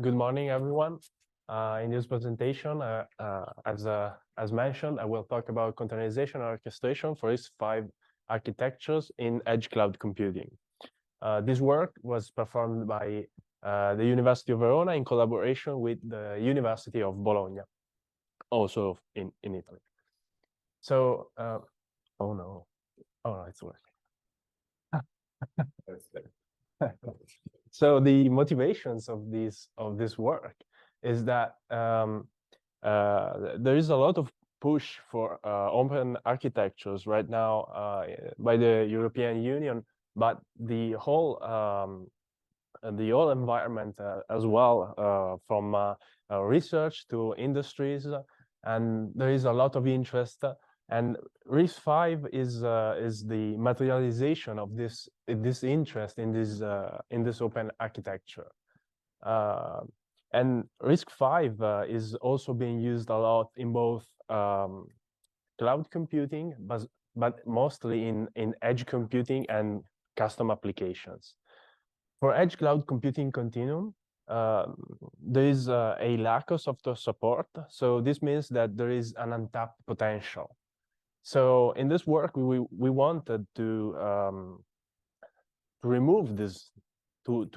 Good morning, everyone. In this presentation, as mentioned, I will talk about containerization and orchestration for RISC-V architectures in edge cloud computing. This work was performed by the University of Verona in collaboration with the University of Bologna, also in Italy. So, oh no, it's working. So the motivations of this work is that there is a lot of push for open architectures right now by the European Union, but the whole environment as well, from research to industries, and there is a lot of interest. And RISC-V is the materialization of this interest in this open architecture. And RISC-V is also being used a lot in both cloud computing, but mostly in edge computing and custom applications. For edge cloud computing continuum, there is a lack of software support. So this means that there is an untapped potential. So in this work, we wanted to remove this, to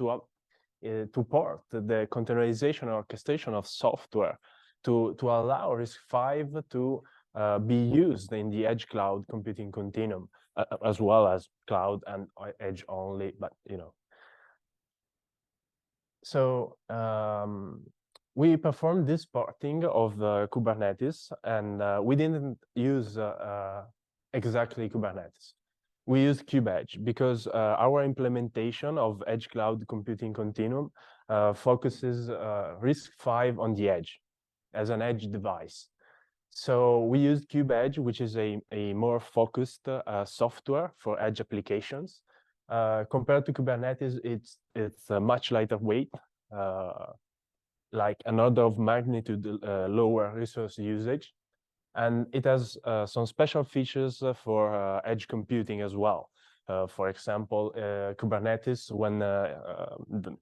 port the containerization and orchestration of software to allow RISC-V to be used in the edge cloud computing continuum, as well as cloud and edge only, but So we performed this porting of Kubernetes, and we didn't use exactly Kubernetes. We used KubeEdge because our implementation of edge cloud computing continuum focuses RISC-V on the edge as an edge device. So we used KubeEdge, which is a more focused software for edge applications. Compared to Kubernetes, it's a much lighter weight, like an order of magnitude lower resource usage, and it has some special features for edge computing as well. For example, Kubernetes, when the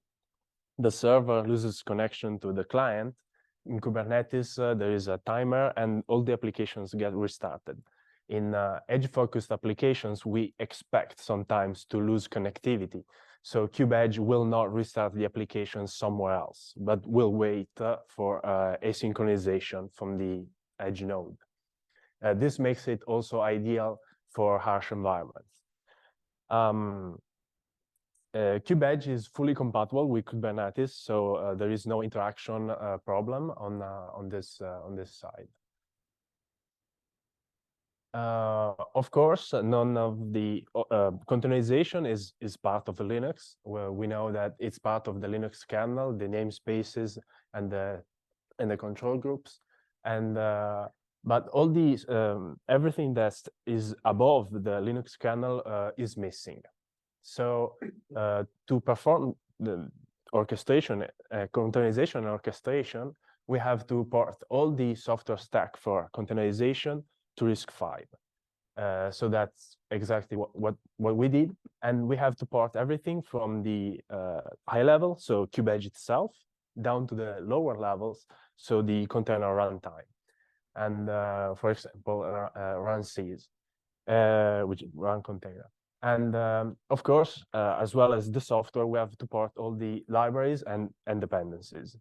server loses connection to the client, in Kubernetes there is a timer and all the applications get restarted. In edge-focused applications, we expect sometimes to lose connectivity. So KubeEdge will not restart the application somewhere else, but will wait for asynchronization from the edge node. This makes it also ideal for harsh environments. KubeEdge is fully compatible with Kubernetes, so there is no interaction problem on this side. Of course, none of the containerization is part of Linux, where we know that it's part of the Linux kernel, the namespaces, and the control groups, and but all these everything that is above the Linux kernel is missing. So to perform the orchestration, containerization and orchestration, we have to port all the software stack for containerization to RISC-V. So that's exactly what we did. And we have to port everything from the high level, so KubeEdge itself, down to the lower levels, so the container runtime. And for example, runtimes, which is run container. And of course, as well as the software, we have to port all the libraries and dependencies.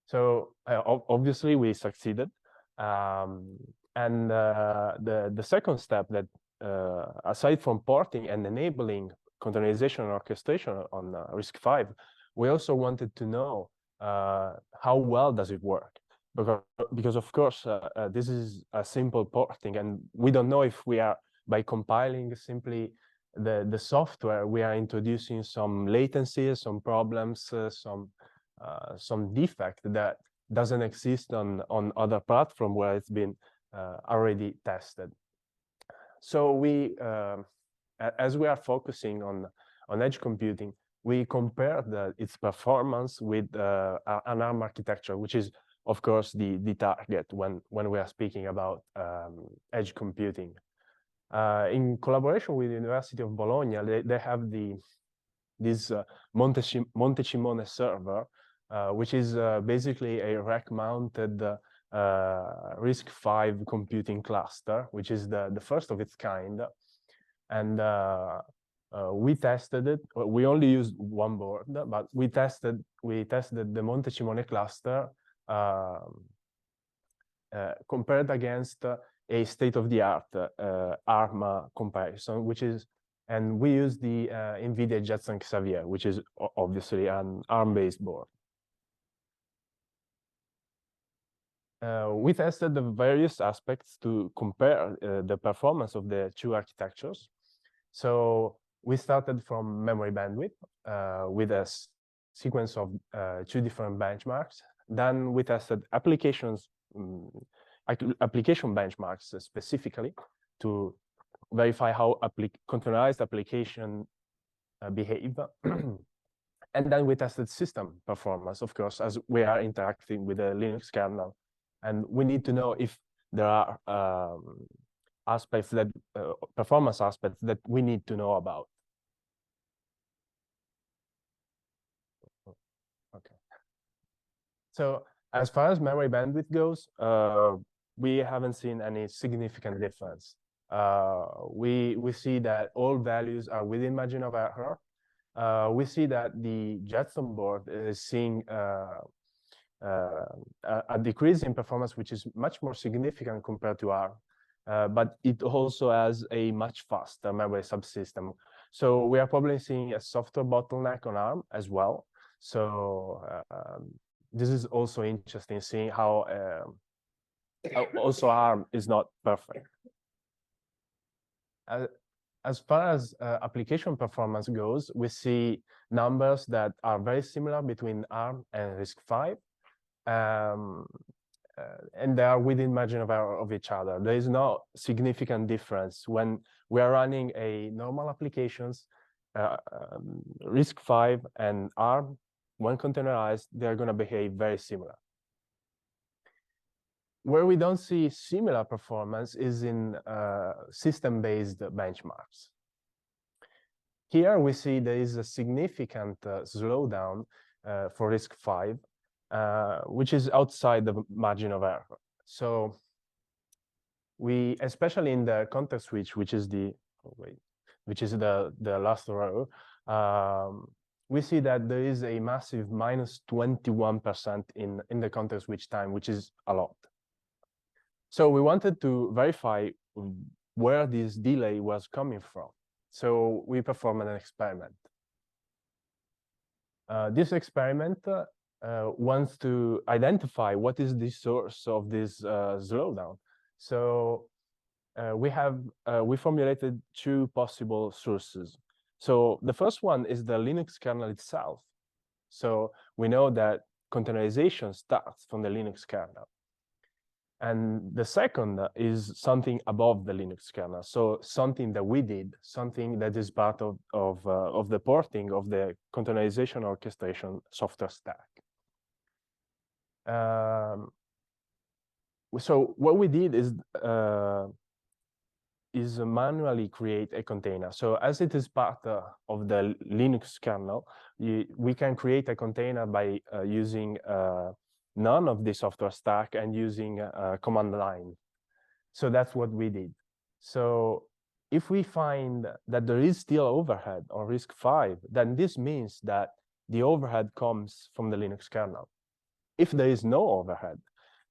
So obviously we succeeded, and the second step that, aside from porting and enabling containerization and orchestration on RISC-V, we also wanted to know how well does it work, because of course this is a simple porting, and we don't know if we are, by compiling simply the software, we are introducing some latencies, some problems, some defect that doesn't exist on other platforms where it's been already tested. So we, as we are focusing on edge computing, we compared its performance with an ARM architecture, which is, of course, the target when we are speaking about edge computing. In collaboration with the University of Bologna, they have the this Monte Cimone server, which is basically a rack-mounted RISC-V computing cluster, which is the first of its kind. And we tested it. We only used one board, but we tested the Monte Cimone cluster compared against a state-of-the-art ARM comparison, and we use the NVIDIA Jetson Xavier, which is obviously an ARM-based board. We tested the various aspects to compare the performance of the two architectures. So we started from memory bandwidth with a sequence of 2 different benchmarks. Then we tested application benchmarks specifically to verify how containerized application behave. And then we tested system performance, of course, as we are interacting with the Linux kernel. And we need to know if there are aspects that performance aspects that we need to know about. Okay. So as far as memory bandwidth goes, we haven't seen any significant difference. We see that all values are within margin of error. We see that the Jetson board is seeing a decrease in performance, which is much more significant compared to ARM. But it also has a much faster memory subsystem. So we are probably seeing a software bottleneck on ARM as well. So this is also interesting, seeing how also ARM is not perfect. As far as application performance goes, we see numbers that are very similar between ARM and RISC-V. And they are within margin of error of each other. There is no significant difference when we are running a normal applications. RISC-V and ARM, when containerized, they're going to behave very similar. Where we don't see similar performance is in system-based benchmarks. Here we see there is a significant slowdown for RISC-V, which is outside the margin of error. So we, especially in the context switch, which is the last row, we see that there is a massive minus 21% in the context switch time, which is a lot. So we wanted to verify where this delay was coming from. So we performed an experiment. This experiment wants to identify what is the source of this slowdown. So we formulated 2 possible sources. So the first one is the Linux kernel itself. So we know that containerization starts from the Linux kernel. And the second is something above the Linux kernel. So something that we did, something that is part of the porting of the containerization orchestration software stack. So what we did is manually create a container. So as it is part of the Linux kernel, we can create a container by using none of the software stack and using a command line. So that's what we did. So if we find that there is still overhead on RISC-V, then this means that the overhead comes from the Linux kernel. If there is no overhead,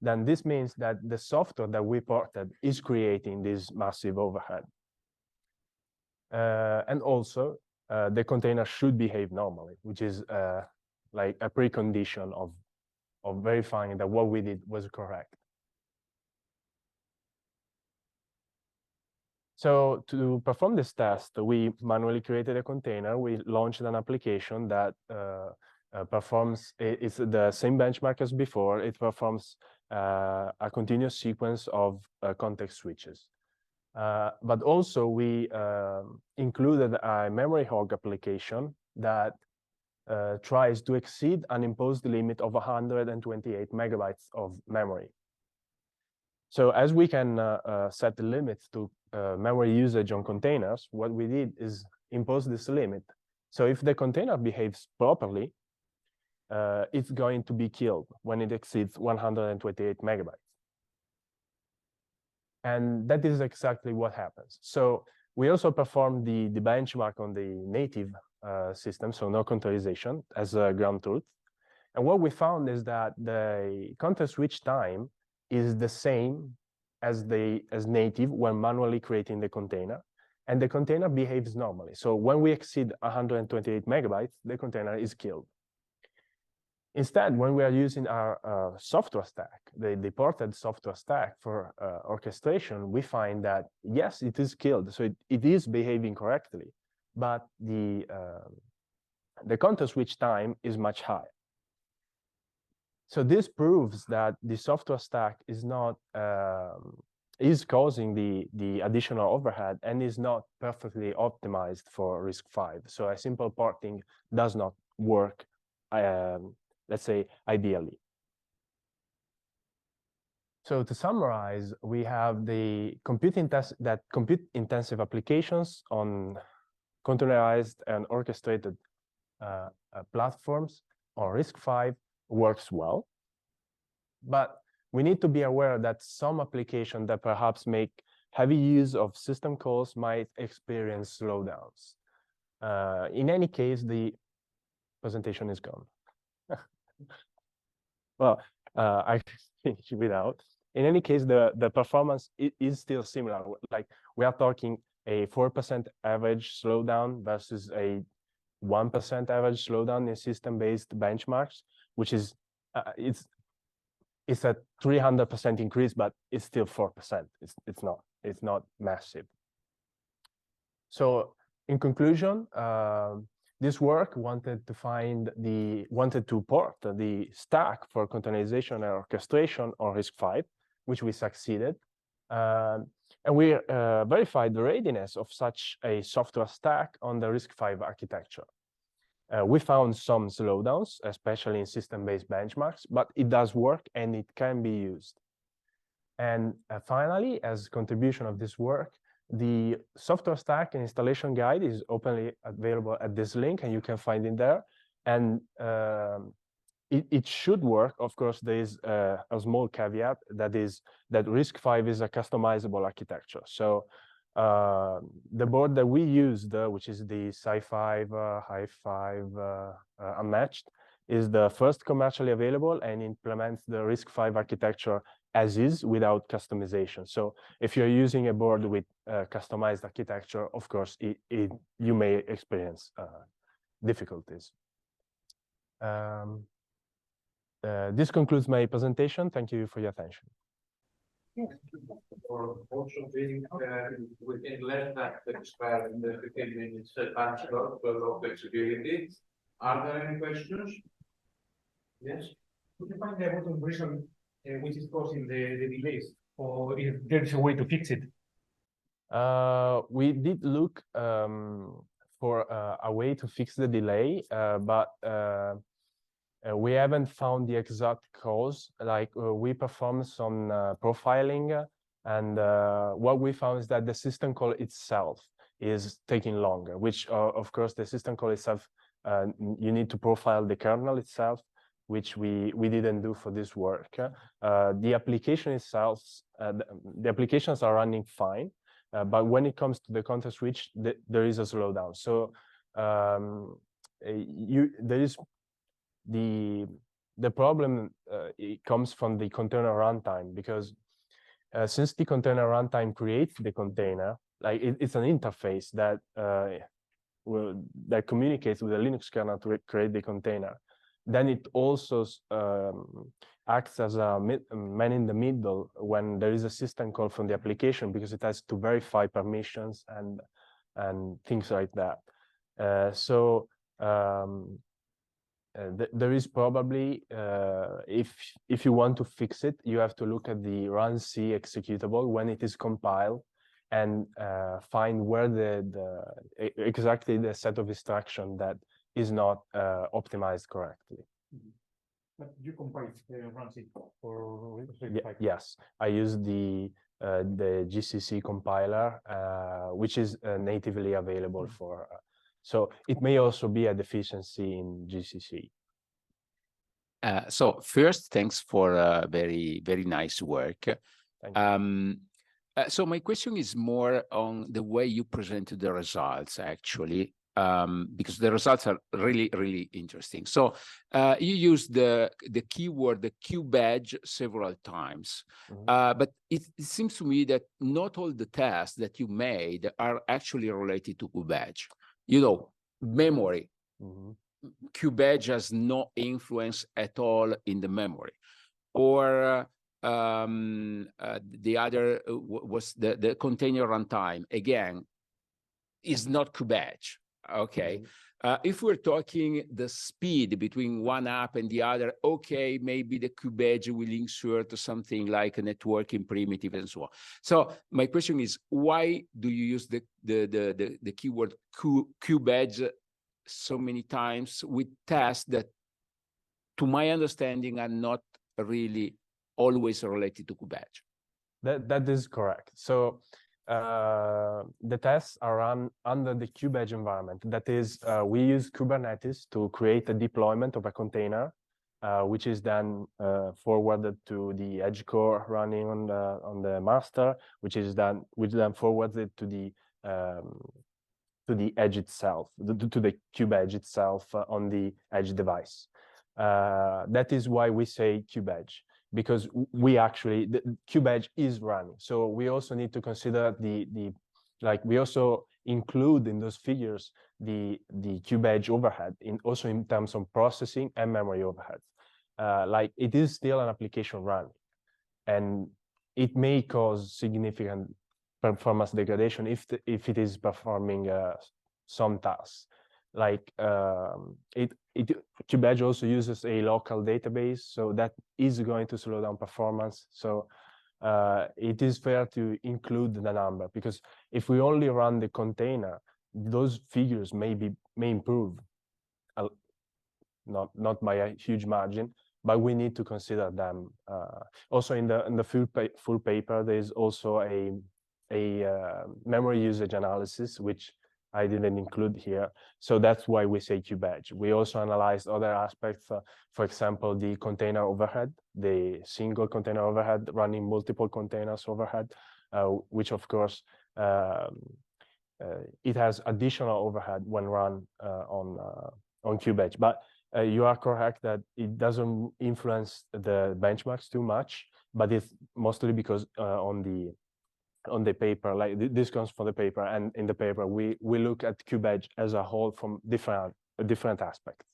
then this means that the software that we ported is creating this massive overhead. And also, the container should behave normally, which is like a precondition of verifying that what we did was correct. So to perform this test, we manually created a container. We launched an application that performs, it's the same benchmark as before. It performs a continuous sequence of context switches. But also we included a memory hog application that tries to exceed an imposed limit of 128 megabytes of memory. So as we can set the limits to memory usage on containers, what we did is impose this limit. So if the container behaves properly, it's going to be killed when it exceeds 128 megabytes. And that is exactly what happens. So we also performed the benchmark on the native system, so no containerization as a ground truth. And what we found is that the context switch time is the same as native when manually creating the container, and the container behaves normally. So when we exceed 128 megabytes, the container is killed. Instead, when we are using our software stack, the ported software stack for orchestration, we find that, yes, it is killed. So it is behaving correctly, but the context switch time is much higher. So this proves that the software stack is not is causing the additional overhead and is not perfectly optimized for RISC-V. So a simple porting does not work, let's say, ideally. So to summarize, we have the compute-intensive applications on containerized and orchestrated platforms on RISC-V works well, but we need to be aware that some applications that perhaps make heavy use of system calls might experience slowdowns. In any case, the presentation is gone. Well, I finish without. In any case, the performance is still similar. Like we are talking a 4% average slowdown versus a 1% average slowdown in system-based benchmarks, which is it's a 300% increase, but it's still 4%. It's not massive. So in conclusion, this work wanted to port the stack for containerization and orchestration on RISC-V, which we succeeded. And we verified the readiness of such a software stack on the RISC-V architecture. We found some slowdowns, especially in system-based benchmarks, but it does work and it can be used. And finally, as contribution of this work, the software stack and installation guide is openly available at this link, and you can find it there. And it should work. Of course, there is a small caveat, that is that RISC-V is a customizable architecture. So the board that we used, which is the SiFive Hi5 unmatched, is the first commercially available and implements the RISC-V architecture as is without customization. So if you're using a board with customized architecture, of course, you may experience difficulties. This concludes my presentation. Thank you for your attention. Or also being within less than expert in the 15 minutes time slot for flexibility. Are there any questions? Yes. Could you find the bottom reason which is causing the delays, or if there is a way to fix it? We did look for a way to fix the delay, but we haven't found the exact cause. Like we performed some profiling, and what we found is that the system call itself is taking longer, which of course the system call itself, you need to profile the kernel itself, which we didn't do for this work. The application itself, the applications are running fine, but when it comes to the context switch, there is a slowdown. So there is the problem. It comes from the container runtime, because since the container runtime creates the container, like it's an interface that that communicates with the Linux kernel to create the container. Then it also acts as a man in the middle when there is a system call from the application, because it has to verify permissions and things like that. There is probably, if you want to fix it, you have to look at the runC executable when it is compiled, and find where exactly the set of instruction that is not optimized correctly. But you compile runC for yes, I use the GCC compiler, which is natively available for. So it may also be a deficiency in GCC. So first, thanks for very, very nice work. So my question is more on the way you presented the results, actually, because the results are really, really interesting. So you used the keyword, the KubeEdge, several times. But it seems to me that not all the tests that you made are actually related to KubeEdge. You know, memory. KubeEdge has no influence at all in the memory. Or the other was the container runtime. Again, is not KubeEdge. Okay. If we're talking the speed between one app and the other, okay, maybe the KubeEdge will insert something like a networking primitive and so on. So my question is, why do you use the keyword KubeEdge so many times with tests that, to my understanding, are not really always related to KubeEdge? That is correct. So the tests are run under the KubeEdge environment. That is, we use Kubernetes to create a deployment of a container, which is then forwarded to the edge core running on the master, which then forwards it to the edge itself, to the KubeEdge itself on the edge device. That is why we say KubeEdge, because we actually, the KubeEdge is running. So we also need to consider we also include in those figures the KubeEdge overhead, also in terms of processing and memory overhead. Like it is still an application running, and it may cause significant performance degradation if it is performing some tasks. Like KubeEdge also uses a local database, so that is going to slow down performance. So it is fair to include the number, because if we only run the container, those figures may improve, not by a huge margin, but we need to consider them. Also in the full paper, there is also a memory usage analysis, which I didn't include here. So that's why we say KubeEdge. We also analyzed other aspects, for example, the container overhead, the single container overhead, running multiple containers overhead, which of course, it has additional overhead when run on KubeEdge. But you are correct that it doesn't influence the benchmarks too much, but it's mostly because on the paper, like this comes from the paper, and in the paper we look at KubeEdge as a whole from different aspects.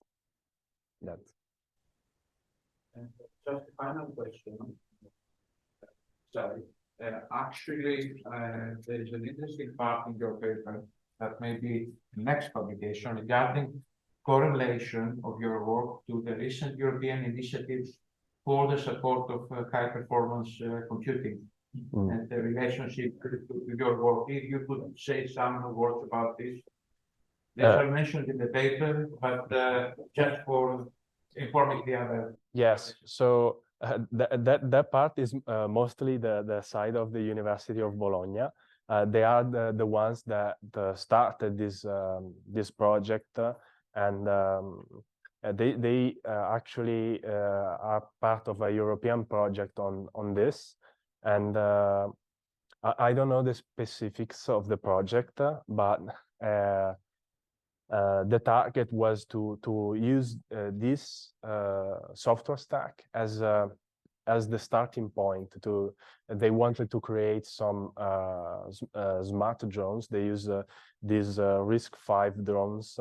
Just a final question. Sorry. Actually, there is an interesting part in your paper that may be the next publication regarding correlation of your work to the recent European initiatives for the support of high-performance computing. And the relationship with your work. If you could say some words about this. These are mentioned in the paper, but just for informing the other. Yes, so that part is mostly the side of the University of Bologna. They are the ones that started this project, and they actually are part of a European project on this. And I don't know the specifics of the project, but the target was to use this software stack as the starting point. They wanted to create some smart drones. They use these RISC-V drones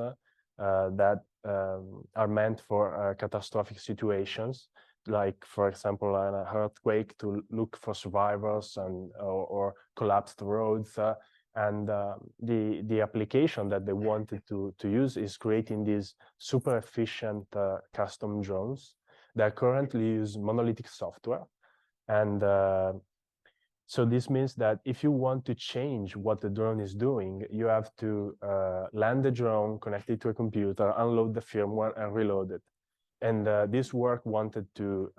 that are meant for catastrophic situations, like, for example, an earthquake, to look for survivors or collapsed roads. And the application that they wanted to use is creating these super efficient custom drones that currently use monolithic software. And so this means that if you want to change what the drone is doing, you have to land the drone, connect it to a computer, unload the firmware, and reload it. And this work wanted to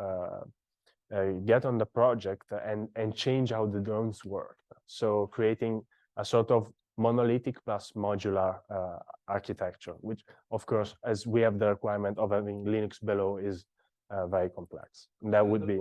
get on the project and change how the drones work. So creating a sort of monolithic plus modular architecture, which of course, as we have the requirement of having Linux below, is very complex. And that would be